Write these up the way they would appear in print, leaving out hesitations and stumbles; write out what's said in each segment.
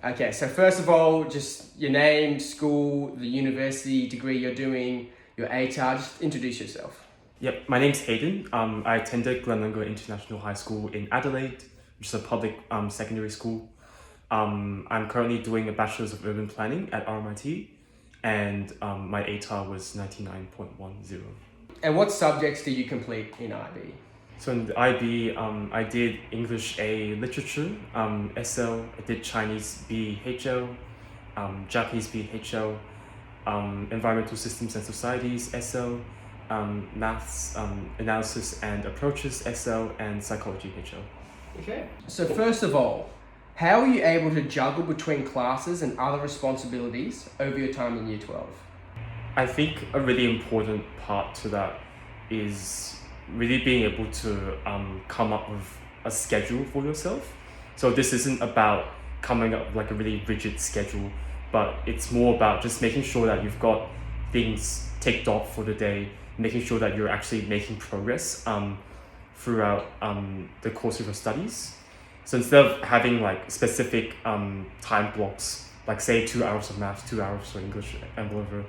Okay, so first of all, just your name, school, the university degree you're doing, your ATAR, just introduce yourself. Yep, my name's Hayden. I attended Glenunga International High School in Adelaide, which is a public secondary school. I'm currently doing a Bachelor's of Urban Planning at RMIT, and my ATAR was 99.10. And what subjects did you complete in IB? So in the IB, I did English A Literature, SL, I did Chinese B HL, Japanese B HL, Environmental Systems and Societies SL, Maths Analysis and Approaches SL, and Psychology HL. Okay. So first of all, how are you able to juggle between classes and other responsibilities over your time in Year 12? I think a really important part to that is really being able to come up with a schedule for yourself. So this isn't about coming up with like a really rigid schedule, but it's more about just making sure that you've got things ticked off for the day, making sure that you're actually making progress throughout the course of your studies. So instead of having like specific time blocks, like say 2 hours of math, 2 hours for English and whatever,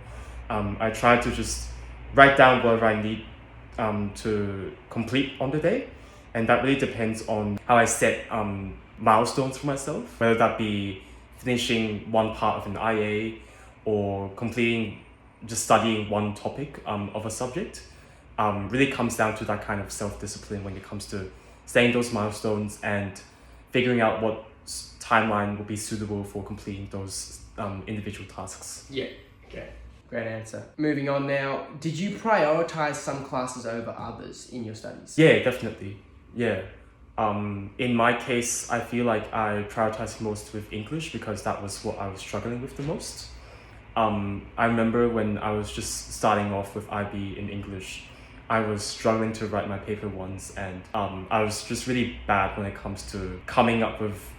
I try to just write down whatever I need to complete on the day. And that really depends on how I set milestones for myself, whether that be finishing one part of an IA or completing, just studying one topic of a subject. Really comes down to that kind of self-discipline when it comes to setting those milestones and figuring out what timeline will be suitable for completing those individual tasks. Yeah, okay. Great answer. Moving on now, did you prioritize some classes over others in your studies? Yeah, definitely. Yeah. In my case, I feel like I prioritized most with English because that was what I was struggling with the most. I remember when I was just starting off with IB in English, I was struggling to write my paper once, and I was just really bad when it comes to coming up with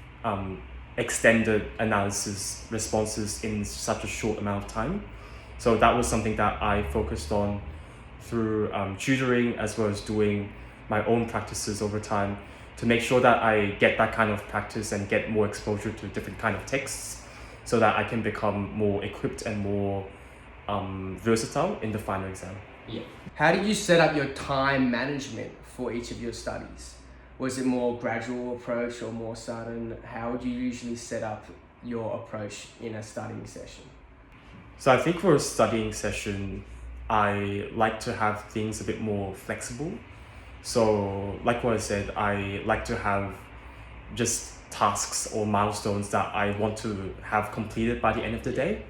extended analysis responses in such a short amount of time. So that was something that I focused on through tutoring, as well as doing my own practices over time to make sure that I get that kind of practice and get more exposure to different kind of texts so that I can become more equipped and more versatile in the final exam. Yeah. How did you set up your time management for each of your studies? Was it more gradual approach or more sudden? How would you usually set up your approach in a studying session? So I think for a studying session, I like to have things a bit more flexible. So like what I said, I like to have just tasks or milestones that I want to have completed by the end of the day.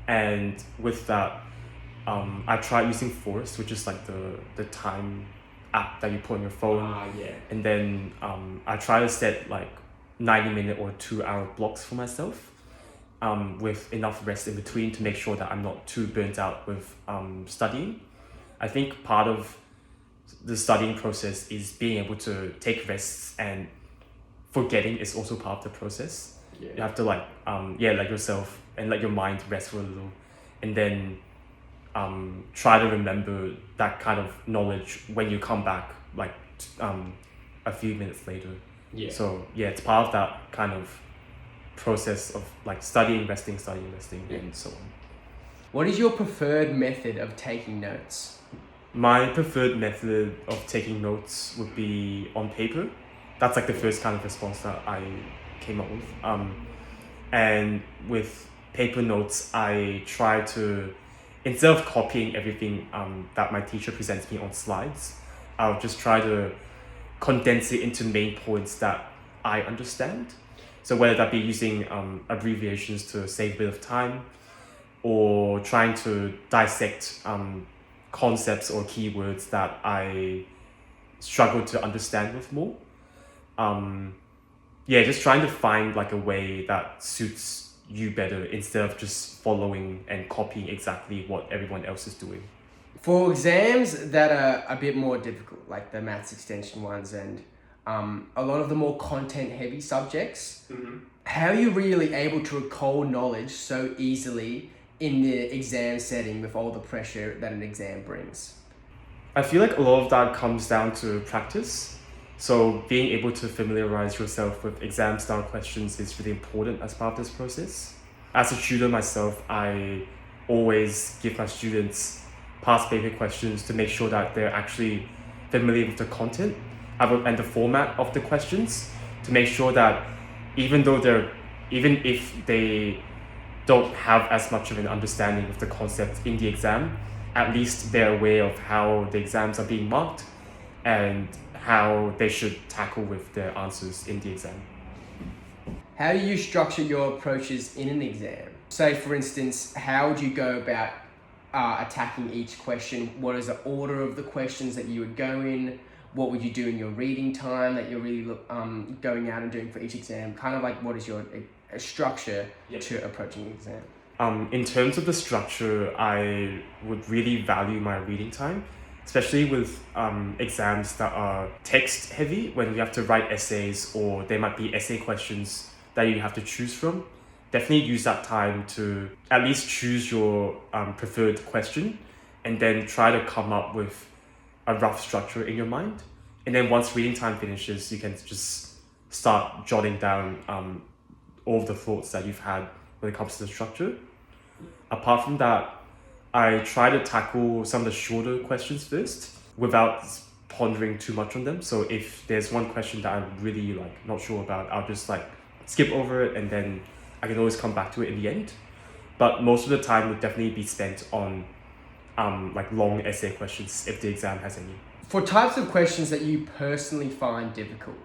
And with that, I tried using Forest, which is like the time app that you put on your phone. Yeah. And then I try to set like 90-minute or 2-hour blocks for myself, with enough rest in between to make sure that I'm not too burnt out with studying. I think part of the studying process is being able to take rests, and forgetting is also part of the process. Yeah. You have to let yourself and let your mind rest for a little, and then try to remember that kind of knowledge when you come back a few minutes later. Yeah. So yeah, it's part of that kind of process of like studying, resting, Yeah. and so on. What is your preferred method of taking notes? My preferred method of taking notes would be on paper. That's like the first kind of response that I came up with. And with paper notes, I try to, instead of copying everything that my teacher presents me on slides, I'll just try to condense it into main points that I understand. So whether that be using abbreviations to save a bit of time, or trying to dissect concepts or keywords that I struggle to understand with more. Just trying to find like a way that suits you better instead of just following and copying exactly what everyone else is doing. For exams that are a bit more difficult, like the maths extension ones and a lot of the more content-heavy subjects, how are you really able to recall knowledge so easily in the exam setting with all the pressure that an exam brings? I feel like a lot of that comes down to practice. So being able to familiarize yourself with exam style questions is really important as part of this process. As a tutor myself, I always give my students past paper questions to make sure that they're actually familiar with the content and the format of the questions, to make sure that even if they don't have as much of an understanding of the concept in the exam, at least they're aware of how the exams are being marked and how they should tackle with their answers in the exam. How do you structure your approaches in an exam? Say, for instance, how would you go about attacking each question? What is the order of the questions that you would go in? What would you do in your reading time that you're really going out and doing for each exam? Kind of like, what is your structure to approaching an exam? In terms of the structure, I would really value my reading time, especially with exams that are text heavy, when you have to write essays or there might be essay questions that you have to choose from. Definitely use that time to at least choose your preferred question and then try to come up with a rough structure in your mind. And then once reading time finishes, you can just start jotting down all of the thoughts that you've had when it comes to the structure. Apart from that, I try to tackle some of the shorter questions first without pondering too much on them. So if there's one question that I'm really not sure about, I'll just skip over it and then I can always come back to it in the end. But most of the time would definitely be spent on long essay questions if the exam has any. For types of questions that you personally find difficult,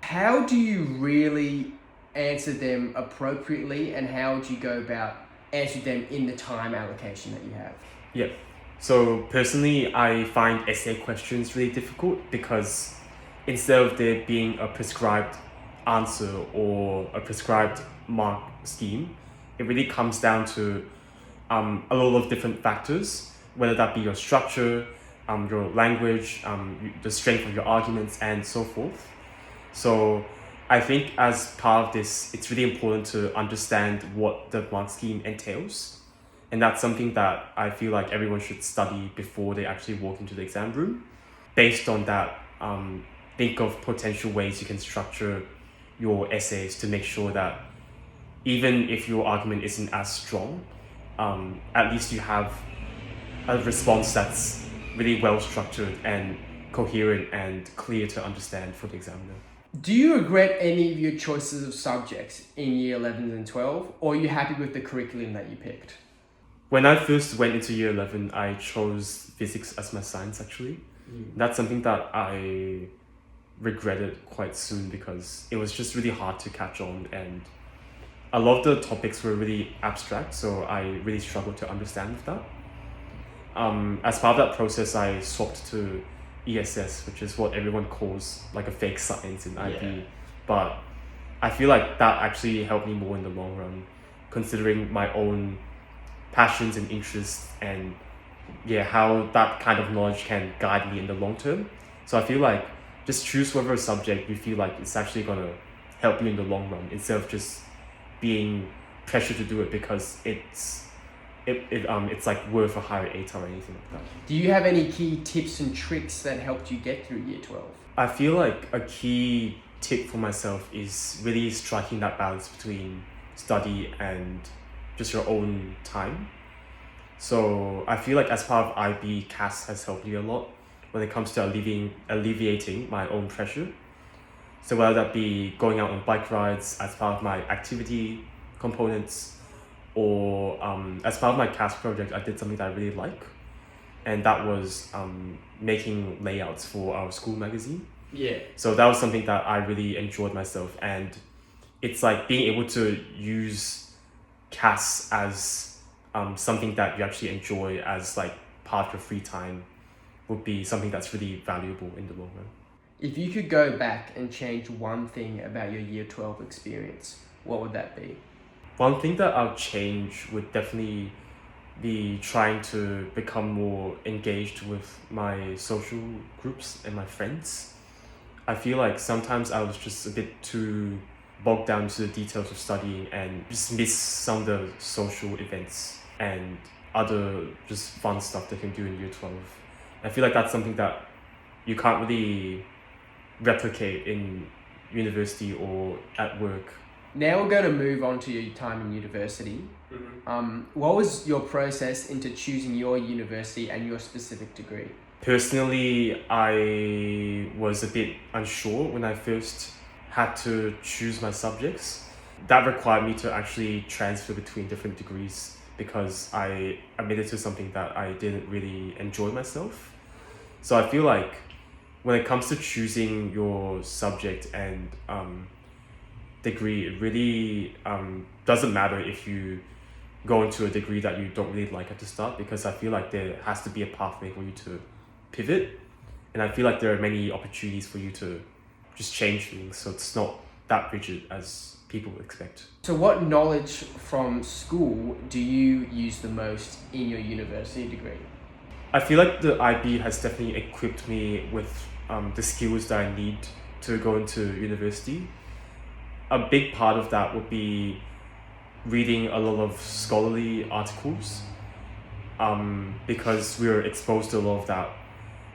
how do you really answer them appropriately, and how would you go about answering them in the time allocation that you have? Yeah. So personally, I find essay questions really difficult because instead of there being a prescribed answer or a prescribed mark scheme, it really comes down to a lot of different factors, whether that be your structure, your language, the strength of your arguments, and so forth. So I think as part of this, it's really important to understand what the mark scheme entails. And that's something that I feel like everyone should study before they actually walk into the exam room. Based on that, think of potential ways you can structure your essays to make sure that even if your argument isn't as strong, at least you have a response that's really well structured and coherent and clear to understand for the examiner. Do you regret any of your choices of subjects in year 11 and 12, or are you happy with the curriculum that you picked? When I first went into year 11, I chose physics as my science actually. That's something that I regretted quite soon because it was just really hard to catch on, and a lot of the topics were really abstract, so I really struggled to understand with that. As part of that process, I swapped to ESS, which is what everyone calls a fake science in IB. But I feel like that actually helped me more in the long run, considering my own passions and interests and how that kind of knowledge can guide me in the long term. So I feel like just choose whatever subject you feel like it's actually going to help you in the long run, instead of just being pressured to do it because it's worth a higher ATAR or anything like that. Do you have any key tips and tricks that helped you get through year 12? I feel like a key tip for myself is really striking that balance between study and just your own time. So I feel like as part of IB, CAS has helped me a lot when it comes to alleviating my own pressure. So whether that be going out on bike rides as part of my activity components, or as part of my CAS project, I did something that I really like, and that was making layouts for our school magazine. Yeah. So that was something that I really enjoyed myself, and it's being able to use CAS as something that you actually enjoy as part of your free time would be something that's really valuable in the long run. If you could go back and change one thing about your year 12 experience, what would that be? One thing that I'll change would definitely be trying to become more engaged with my social groups and my friends. I feel like sometimes I was just a bit too bogged down to the details of studying and just miss some of the social events and other just fun stuff they can do in year 12. I feel like that's something that you can't really replicate in university or at work. Now we're going to move on to your time in university. What was your process into choosing your university and your specific degree? Personally, I was a bit unsure when I first had to choose my subjects. That required me to actually transfer between different degrees because I admitted to something that I didn't really enjoy myself. So I feel like when it comes to choosing your subject and degree, it really doesn't matter if you go into a degree that you don't really like at the start, because I feel like there has to be a pathway for you to pivot, and I feel like there are many opportunities for you to just change things, so it's not that rigid as people expect. So what knowledge from school do you use the most in your university degree? I feel like the IB has definitely equipped me with the skills that I need to go into university. A big part of that would be reading a lot of scholarly articles, because we were exposed to a lot of that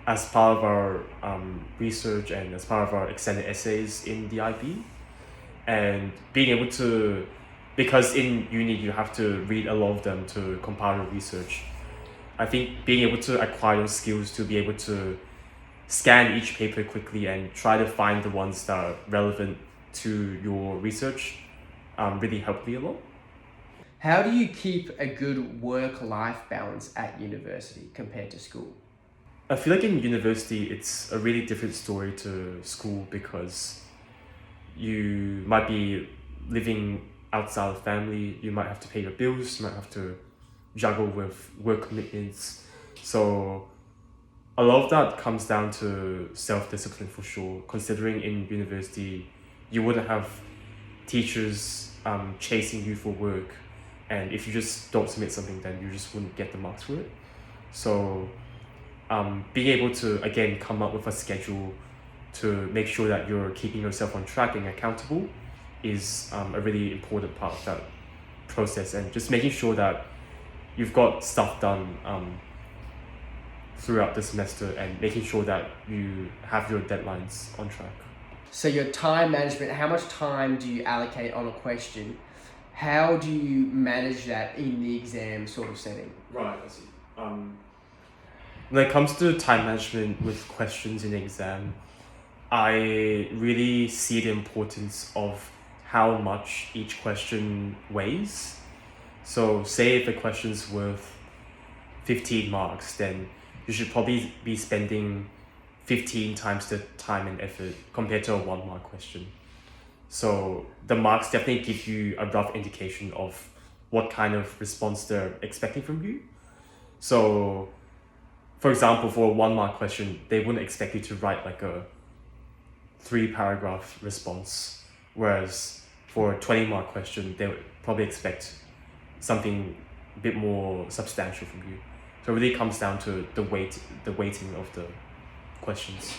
as part of our research and as part of our extended essays in the IB. And being able to, because in uni you have to read a lot of them to compile your research, I think being able to acquire those skills to be able to scan each paper quickly and try to find the ones that are relevant to your research really helped me a lot. How do you keep a good work-life balance at university compared to school? I feel like in university it's a really different story to school, because you might be living outside of family, you might have to pay your bills, you might have to juggle with work commitments. So a lot of that comes down to self-discipline for sure, considering in university you wouldn't have teachers chasing you for work, and if you just don't submit something then you just wouldn't get the marks for it. So being able to again come up with a schedule to make sure that you're keeping yourself on track and accountable is a really important part of that process, and just making sure that you've got stuff done throughout the semester and making sure that you have your deadlines on track. So your time management, how much time do you allocate on a question? How do you manage that in the exam sort of setting? Right, I see. When it comes to time management with questions in the exam, I really see the importance of how much each question weighs. So say if a question's worth 15 marks, then you should probably be spending 15 times the time and effort compared to a 1 mark question. So the marks definitely give you a rough indication of what kind of response they're expecting from you. So for example, for a 1 mark question, they wouldn't expect you to write like a 3-paragraph response, whereas for a 20-mark question, they would probably expect something a bit more substantial from you. So it really comes down to the weighting of the questions.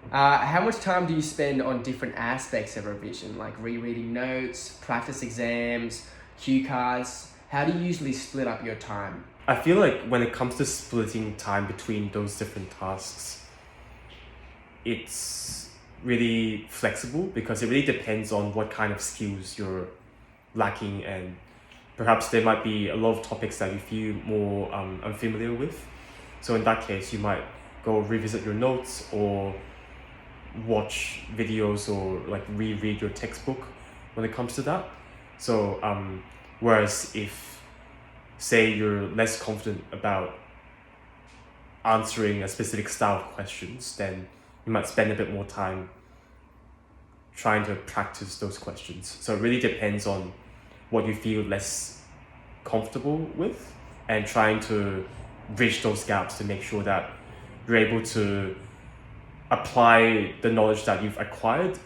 How much time do you spend on different aspects of revision, like rereading notes, practice exams, cue cards? How do you usually split up your time? I feel like when it comes to splitting time between those different tasks, it's really flexible, because it really depends on what kind of skills you're lacking, and perhaps there might be a lot of topics that you feel more unfamiliar with. So in that case, you might go revisit your notes or watch videos or like reread your textbook when it comes to that. So whereas if, say, you're less confident about answering a specific style of questions, then you might spend a bit more time trying to practice those questions. So it really depends on what you feel less comfortable with, and trying to bridge those gaps to make sure that you're able to apply the knowledge that you've acquired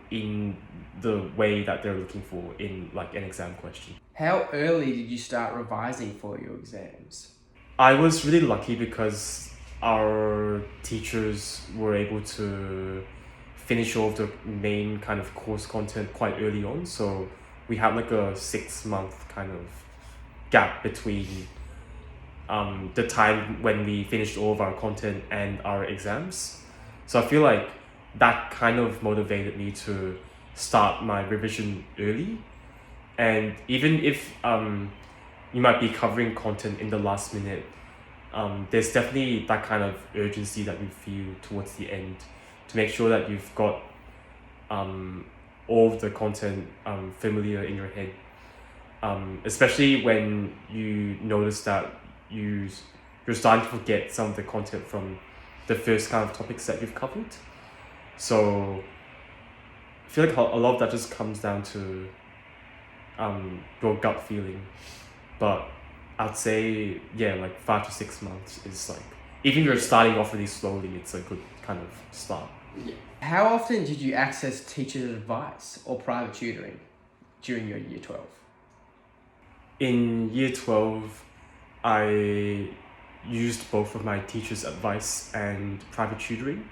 in the way that they're looking for in like an exam question. How early did you start revising for your exams? I was really lucky because our teachers were able to finish off the main kind of course content quite early on. So we had like a 6-month kind of gap between the time when we finished all of our content and our exams. So I feel like that kind of motivated me to start my revision early. And even if you might be covering content in the last minute, there's definitely that kind of urgency that you feel towards the end to make sure that you've got all of the content familiar in your head. Especially when you notice that you're starting to forget some of the content from the first kind of topics that you've covered. So I feel like a lot of that just comes down to your gut feeling. But I'd say, yeah, like 5 to 6 months is like, even if you're starting off really slowly, it's a good kind of start. Yeah. How often did you access teachers' advice or private tutoring during your year 12? In year 12, I used both of my teachers' advice and private tutoring.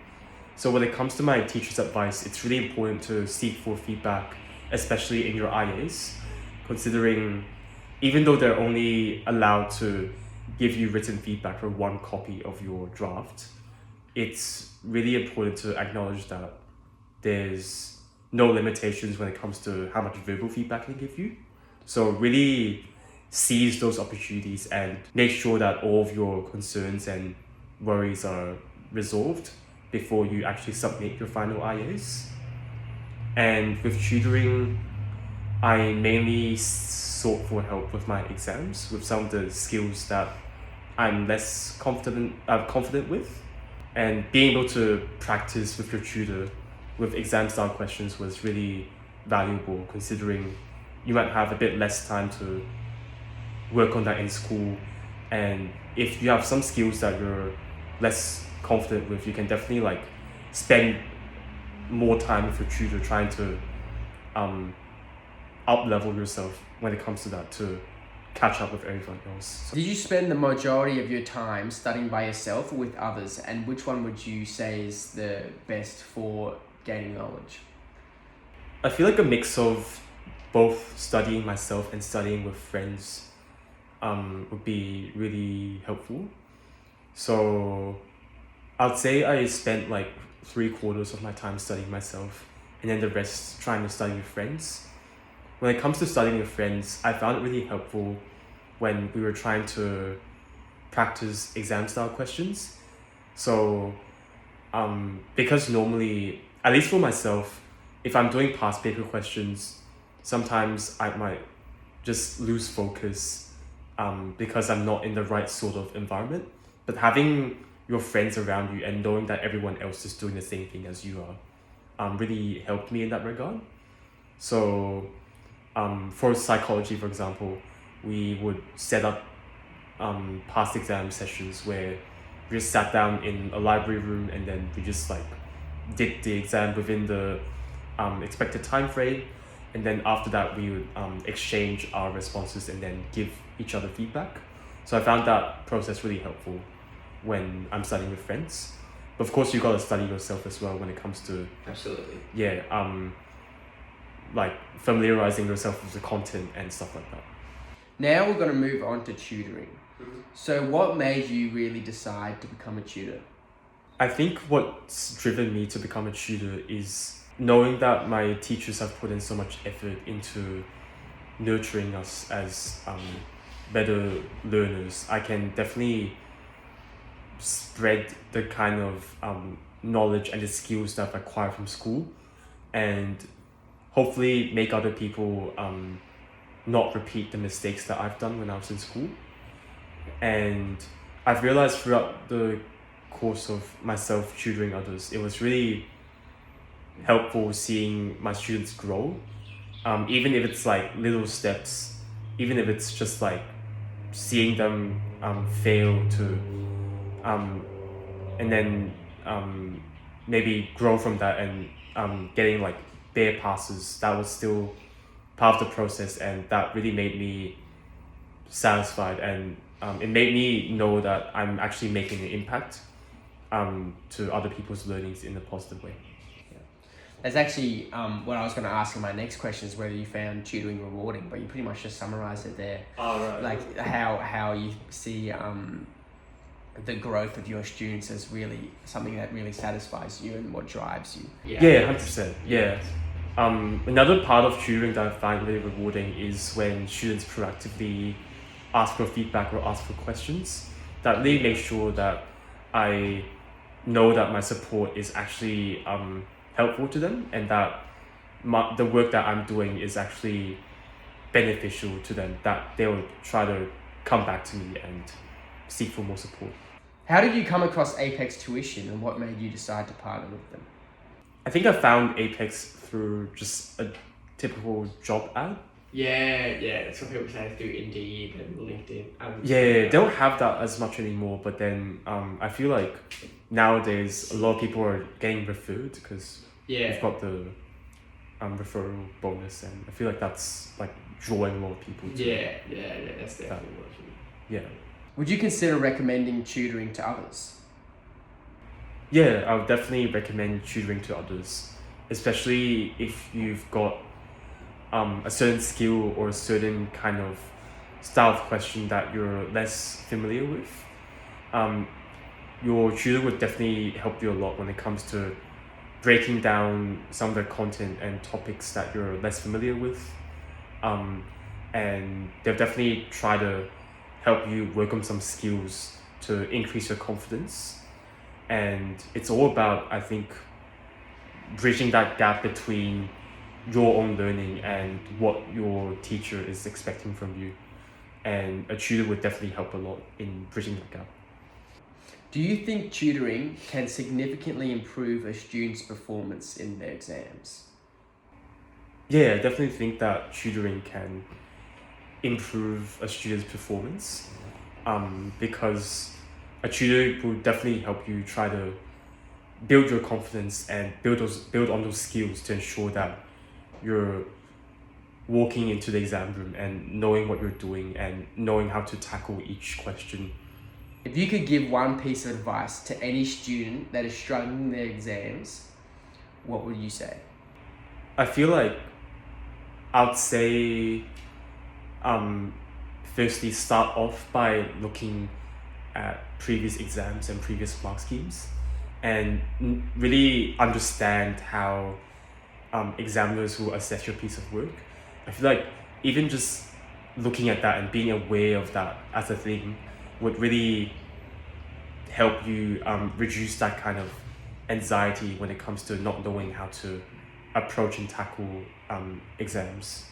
So when it comes to my teacher's advice, it's really important to seek for feedback, especially in your IAs, considering even though they're only allowed to give you written feedback for one copy of your draft, it's really important to acknowledge that there's no limitations when it comes to how much verbal feedback they give you. So really seize those opportunities and make sure that all of your concerns and worries are resolved before you actually submit your final IAs. And with tutoring, I mainly sought for help with my exams, with some of the skills that I'm less confident with. And being able to practice with your tutor with exam style questions was really valuable, considering you might have a bit less time to work on that in school. And if you have some skills that you're less confident with, you can definitely like spend more time with your tutor trying to up level yourself when it comes to that, to catch up with everyone else. Did you spend the majority of your time studying by yourself or with others, and which one would you say is the best for gaining knowledge? I feel like a mix of both studying myself and studying with friends would be really helpful. So I'd say I spent like 3/4 of my time studying myself and then the rest trying to study with friends. When it comes to studying with friends, I found it really helpful when we were trying to practice exam style questions. So because normally, at least for myself, if I'm doing past paper questions, sometimes I might just lose focus because I'm not in the right sort of environment. But having your friends around you and knowing that everyone else is doing the same thing as you are really helped me in that regard. So for psychology, for example, we would set up past exam sessions where we just sat down in a library room and then we just like did the exam within the expected time frame, and then after that we would exchange our responses and then give each other feedback. So I found that process really helpful when I'm studying with friends. But of course you gotta study yourself as well when it comes to Absolutely. like familiarizing yourself with the content and stuff like that. Now we're going to move on to tutoring. So what made you really decide to become a tutor? I think what's driven me to become a tutor is knowing that my teachers have put in so much effort into nurturing us as better learners. I can definitely spread the kind of knowledge and the skills that I've acquired from school, and hopefully make other people not repeat the mistakes that I've done when I was in school. And I've realized throughout the course of myself tutoring others, it was really helpful seeing my students grow, even if it's like little steps, even if it's just like seeing them fail to and then maybe grow from that and getting like bare passes. That was still part of the process, and that really made me satisfied, and it made me know that I'm actually making an impact to other people's learnings in a positive way. That's actually what I was going to ask in my next question, is whether you found tutoring rewarding, but you pretty much just summarized it there. Oh, right. Like how you see the growth of your students as really something that really satisfies you and what drives you. Yeah, 100%. Yeah. Another part of tutoring that I find really rewarding is when students proactively ask for feedback or ask for questions. That really makes sure that I know that my support is actually helpful to them, and that the work that I'm doing is actually beneficial to them, that they will try to come back to me and seek for more support. How did you come across Apex Tuition, and what made you decide to partner with them? I think I found Apex through just a typical job ad. Yeah, that's what people say through Indeed and LinkedIn. They don't have that as much anymore, but then I feel like nowadays a lot of people are getting referred because we've got the referral bonus, and I feel like that's like drawing a lot of people to that's definitely working. Yeah. Would you consider recommending tutoring to others? Yeah, I would definitely recommend tutoring to others, especially if you've got a certain skill or a certain kind of style of question that you're less familiar with. Your tutor would definitely help you a lot when it comes to breaking down some of the content and topics that you're less familiar with. And they'll definitely try to help you work on some skills to increase your confidence. And it's all about, I think, bridging that gap between your own learning and what your teacher is expecting from you. And a tutor would definitely help a lot in bridging that gap. Do you think tutoring can significantly improve a student's performance in their exams? Yeah, I definitely think that tutoring can improve a student's performance, because a tutor will definitely help you try to build your confidence and build on those skills to ensure that you're walking into the exam room and knowing what you're doing and knowing how to tackle each question. If you could give one piece of advice to any student that is struggling in their exams, what would you say? I feel like I'd say firstly start off by looking at previous exams and previous mark schemes and really understand how examiners will assess your piece of work. I feel like even just looking at that and being aware of that as a thing would really help you reduce that kind of anxiety when it comes to not knowing how to approach and tackle exams.